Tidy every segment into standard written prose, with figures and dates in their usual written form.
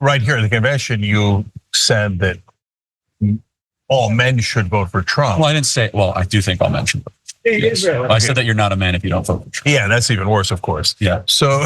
right here at the convention, you said that all men should vote for Trump. Well, I didn't say, well, I do think all men should vote. Yes. I said that you're not a man if you don't vote for Trump. Yeah, that's even worse, of course. Yeah. So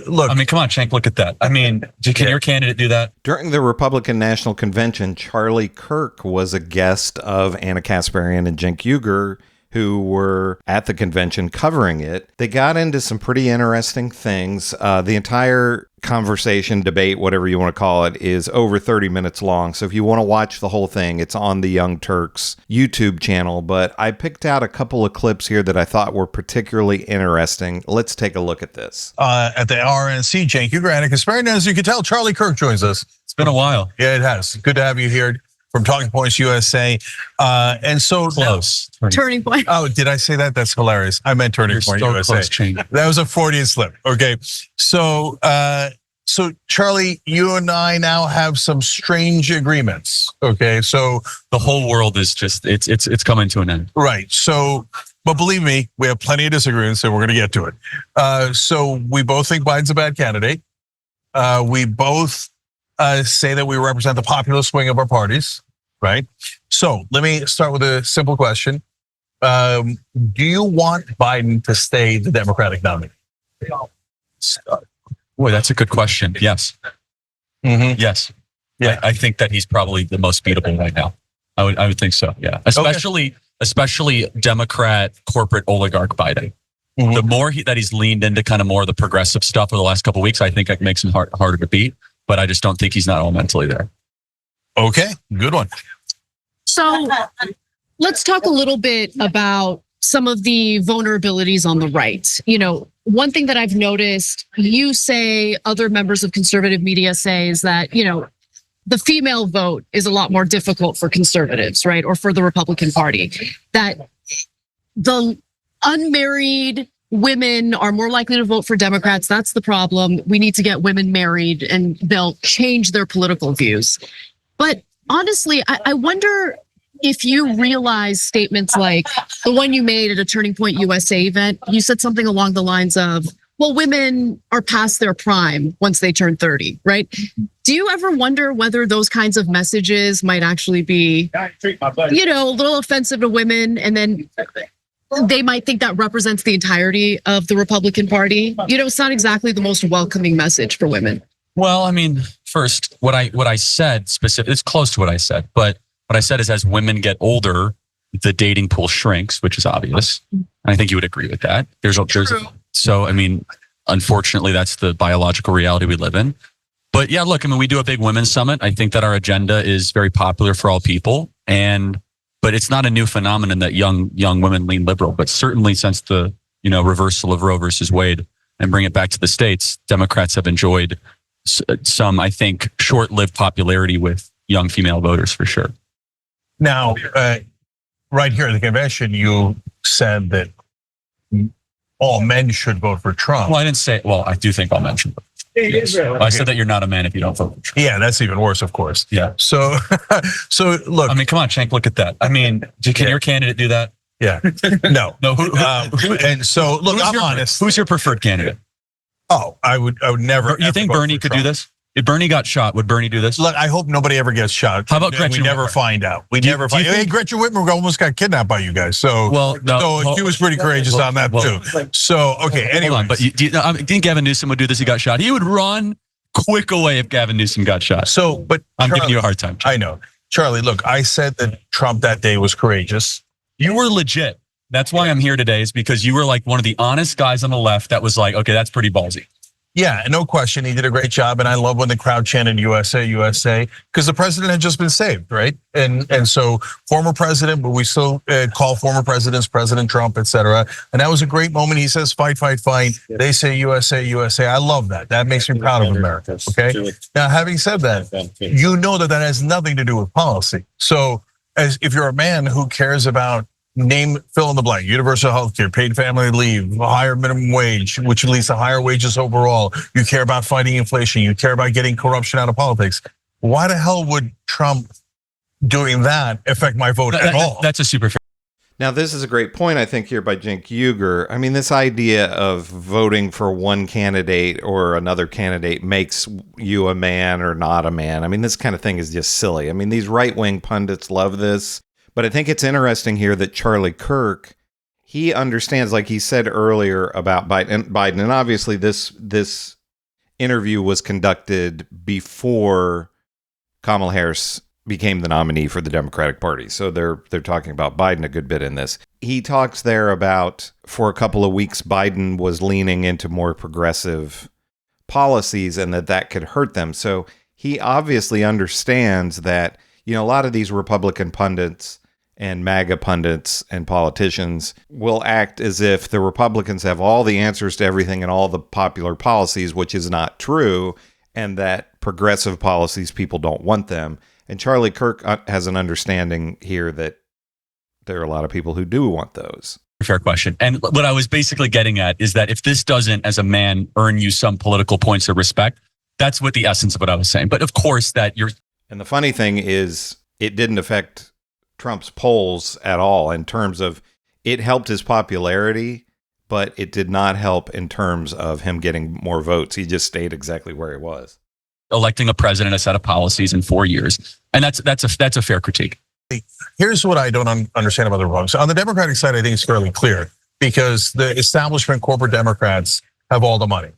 look. I mean, come on, Cenk, look at that. I mean, can your candidate do that? During the Republican National Convention, Charlie Kirk was a guest of Ana Kasparian and Cenk Uygur, who were at the convention covering it. They got into some pretty interesting things. The entire conversation, debate, whatever you want to call it, is over 30 minutes long. So if you want to watch the whole thing, it's on the Young Turks YouTube channel. But I picked out a couple of clips here that I thought were particularly interesting. Let's take a look at this. At the RNC, Cenk Uygur, Ana Kasparian, as you can tell, Charlie Kirk joins us. It's been a while. Yeah, it has. Good to have you here from Talking Points USA. And so close. Turning Point. Oh, did I say that? That's hilarious. I meant Turning Point USA. That was a Freudian slip. Okay. So Charlie, you and I now have some strange agreements. Okay. So the whole world is just, it's coming to an end. Right. So, but believe me, we have plenty of disagreements, so we're going to get to it. So we both think Biden's a bad candidate. We both say that we represent the populist wing of our parties, right? So let me start with a simple question. Do you want Biden to stay the Democratic nominee? Boy, that's a good question. Yes. Mm-hmm. Yes. Yeah. I think that he's probably the most beatable right now. I would think so. Yeah. Especially Democrat corporate oligarch Biden. Mm-hmm. The more that he's leaned into kind of more of the progressive stuff over the last couple of weeks, I think it makes him harder to beat. But I just don't think he's not all mentally there. Okay, good one. So let's talk a little bit about some of the vulnerabilities on the right. You know, one thing that I've noticed, you say, other members of conservative media say, is that, you know, the female vote is a lot more difficult for conservatives, right? Or for the Republican Party. That the unmarried women are more likely to vote for Democrats. That's the problem. We need to get women married and they'll change their political views. But honestly, I wonder if you realize statements like the one you made at a Turning Point USA event. You said something along the lines of, well, women are past their prime once they turn 30, right? Do you ever wonder whether those kinds of messages might actually be, you know, a little offensive to women, and then they might think that represents the entirety of the Republican Party? You know, it's not exactly the most welcoming message for women. Well, I mean, first, what I said specific, it's close to what I said, but what I said is as women get older, the dating pool shrinks, which is obvious. And I think you would agree with that. So, I mean, unfortunately, that's the biological reality we live in. But yeah, look, I mean, we do a big women's summit. I think that our agenda is very popular for all people. But it's not a new phenomenon that young women lean liberal. But certainly since the reversal of Roe versus Wade and bring it back to the states, Democrats have enjoyed some, I think, short-lived popularity with young female voters for sure. Now, right here at the convention, you said that all men should vote for Trump. Well, I didn't say, well, I do think all men should vote. Yes. I said that you're not a man if you don't vote for Trump. Yeah, that's even worse, of course. Yeah. So look. I mean, come on, Cenk, look at that. I mean, can your candidate do that? Yeah. No. And so, look, I'm honest. Who's your preferred candidate? Oh, I would never. You think Bernie could do this? If Bernie got shot, would Bernie do this? Look, I hope nobody ever gets shot. How about Gretchen? We never find out. We never find out. Hey, Gretchen Whitmer almost got kidnapped by you guys. So, she was pretty courageous on that too. So, okay. Anyway, but do you think Gavin Newsom would do this? He got shot. He would run quick away if Gavin Newsom got shot. So, but I'm giving you a hard time, Charlie. I know, Charlie. Look, I said that Trump that day was courageous. You were legit. That's why I'm here today. Is because you were like one of the honest guys on the left that was like, okay, that's pretty ballsy. Yeah, no question. He did a great job. And I love when the crowd chanted USA, USA, because the president had just been saved, right? And so former president, but we still call former presidents President Trump, et cetera. And that was a great moment. He says, fight, fight, fight. They say USA, USA. I love that. That makes me proud of America, okay? Now, having said that, you know that has nothing to do with policy. So if you're a man who cares about fill in the blank, universal health care, paid family leave, higher minimum wage, which leads to higher wages overall. You care about fighting inflation. You care about getting corruption out of politics. Why the hell would Trump doing that affect my vote at all? That's a super fair. Now, this is a great point, I think, here by Cenk Uygur. I mean, this idea of voting for one candidate or another candidate makes you a man or not a man. I mean, this kind of thing is just silly. I mean, these right-wing pundits love this. But I think it's interesting here that Charlie Kirk, he understands, like he said earlier about Biden, and obviously this interview was conducted before Kamala Harris became the nominee for the Democratic Party. So they're talking about Biden a good bit in this. He talks there about, for a couple of weeks, Biden was leaning into more progressive policies and that could hurt them. So he obviously understands that, a lot of these Republican pundits and MAGA pundits and politicians will act as if the Republicans have all the answers to everything and all the popular policies, which is not true, and that progressive policies, people don't want them. And Charlie Kirk has an understanding here that there are a lot of people who do want those. Fair question. And what I was basically getting at is that if this doesn't, as a man, earn you some political points of respect, that's what the essence of what I was saying. But of course And the funny thing is, it didn't affect Trump's polls at all in terms of, it helped his popularity, but it did not help in terms of him getting more votes. He just stayed exactly where he was. electing a president, a set of policies in 4 years. And that's a fair critique. Here's what I don't understand about the Republicans. On the Democratic side, I think it's fairly clear because the establishment corporate Democrats have all the money.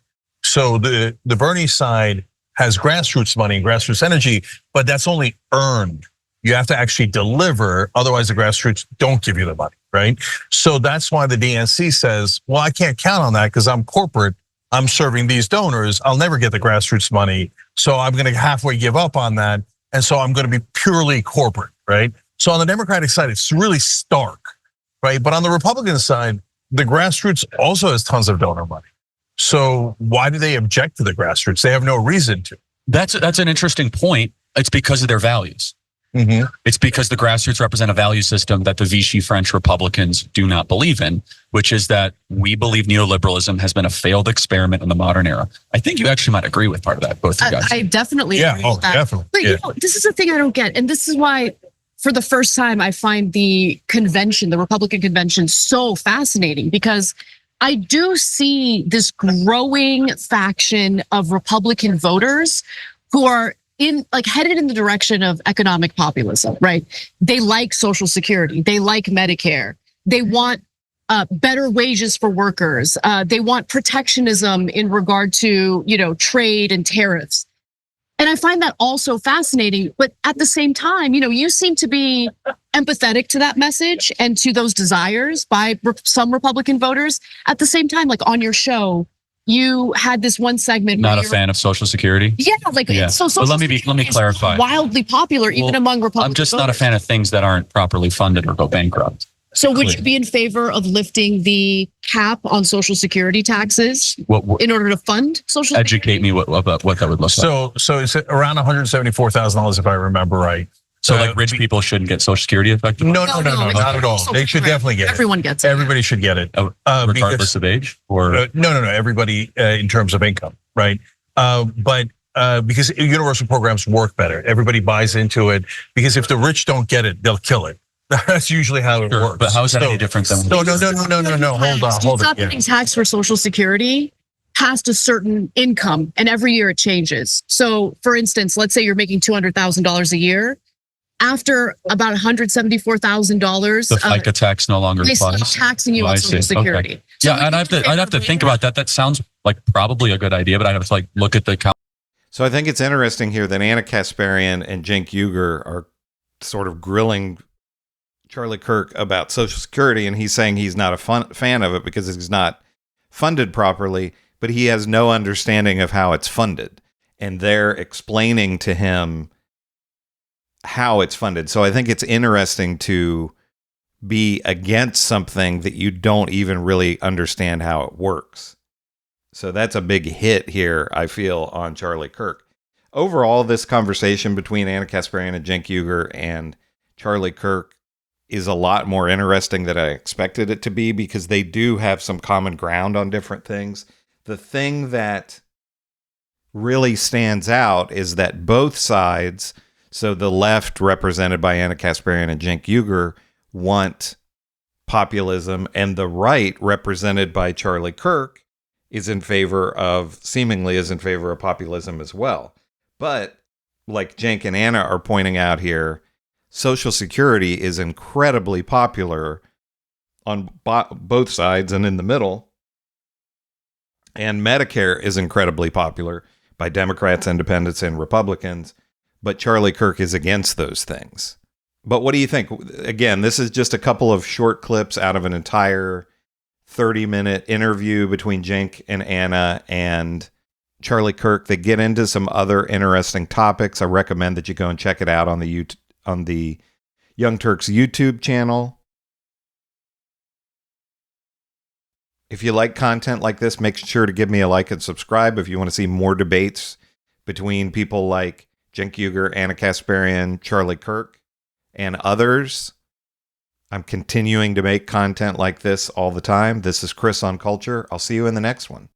So the Bernie side has grassroots money and grassroots energy, but that's only earned. You have to actually deliver. Otherwise, the grassroots don't give you the money, right? So that's why the DNC says, well, I can't count on that because I'm corporate. I'm serving these donors. I'll never get the grassroots money. So I'm going to halfway give up on that. And so I'm going to be purely corporate, right? So on the Democratic side, it's really stark, right? But on the Republican side, the grassroots also has tons of donor money. So why do they object to the grassroots? They have no reason to. That's an interesting point. It's because of their values. Mm-hmm. It's because the grassroots represent a value system that the Vichy French Republicans do not believe in, which is that we believe neoliberalism has been a failed experiment in the modern era. I think you actually might agree with part of that, both of you guys. I definitely agree with that. Definitely. But you know, this is the thing I don't get. And this is why, for the first time, I find the convention, the Republican convention, so fascinating because I do see this growing faction of Republican voters who are headed in the direction of economic populism, right? They like Social Security. They like Medicare. They want better wages for workers. They want protectionism in regard to, trade and tariffs. And I find that also fascinating. But at the same time, you seem to be empathetic to that message and to those desires by some Republican voters. At the same time, like on your show, you had this one segment. Not a fan of Social Security. Yeah, so But let me clarify. Wildly popular even among Republicans. I'm just not a fan of things that aren't properly funded or go bankrupt. So would you be in favor of lifting the cap on Social Security taxes in order to fund Social Security? Educate me what that would look like. So it's around $174,000 if I remember right. So like rich people shouldn't get Social Security effectively? No, not at all. They should definitely get it. Everyone gets it. Everybody should get it. Regardless of age? Or No. Everybody in terms of income, right? But because universal programs work better. Everybody buys into it because if the rich don't get it, they'll kill it. That's usually how it works. But how is that any different than? No. Hold on. Stopping tax for Social Security past a certain income, and every year it changes. So, for instance, let's say you're making $200,000 a year. After about $174,000, the FICA tax no longer they stop applies. taxing you on Social Security. Okay. So I'd have to think about that. That sounds like probably a good idea, but I'd have to look at the. So I think it's interesting here that Ana Kasparian and Cenk Uygur are sort of grilling Charlie Kirk about Social Security, and he's saying he's not a fan of it because it's not funded properly, but he has no understanding of how it's funded. And they're explaining to him how it's funded. So I think it's interesting to be against something that you don't even really understand how it works. So that's a big hit here, I feel, on Charlie Kirk. Overall, this conversation between Ana Kasparian and Cenk Uygur and Charlie Kirk is a lot more interesting than I expected it to be because they do have some common ground on different things. The thing that really stands out is that both sides, so the left represented by Ana Kasparian and Cenk Uygur, want populism, and the right, represented by Charlie Kirk, seemingly is in favor of populism as well. But like Cenk and Ana are pointing out here, Social Security is incredibly popular on both sides and in the middle. And Medicare is incredibly popular by Democrats, Independents, and Republicans. But Charlie Kirk is against those things. But what do you think? Again, this is just a couple of short clips out of an entire 30-minute interview between Cenk and Ana and Charlie Kirk. They get into some other interesting topics. I recommend that you go and check it out on the Young Turks YouTube channel. If you like content like this, make sure to give me a like and subscribe if you want to see more debates between people like Cenk Uygur, Ana Kasparian, Charlie Kirk, and others. I'm continuing to make content like this all the time. This is Chris on Culture. I'll see you in the next one.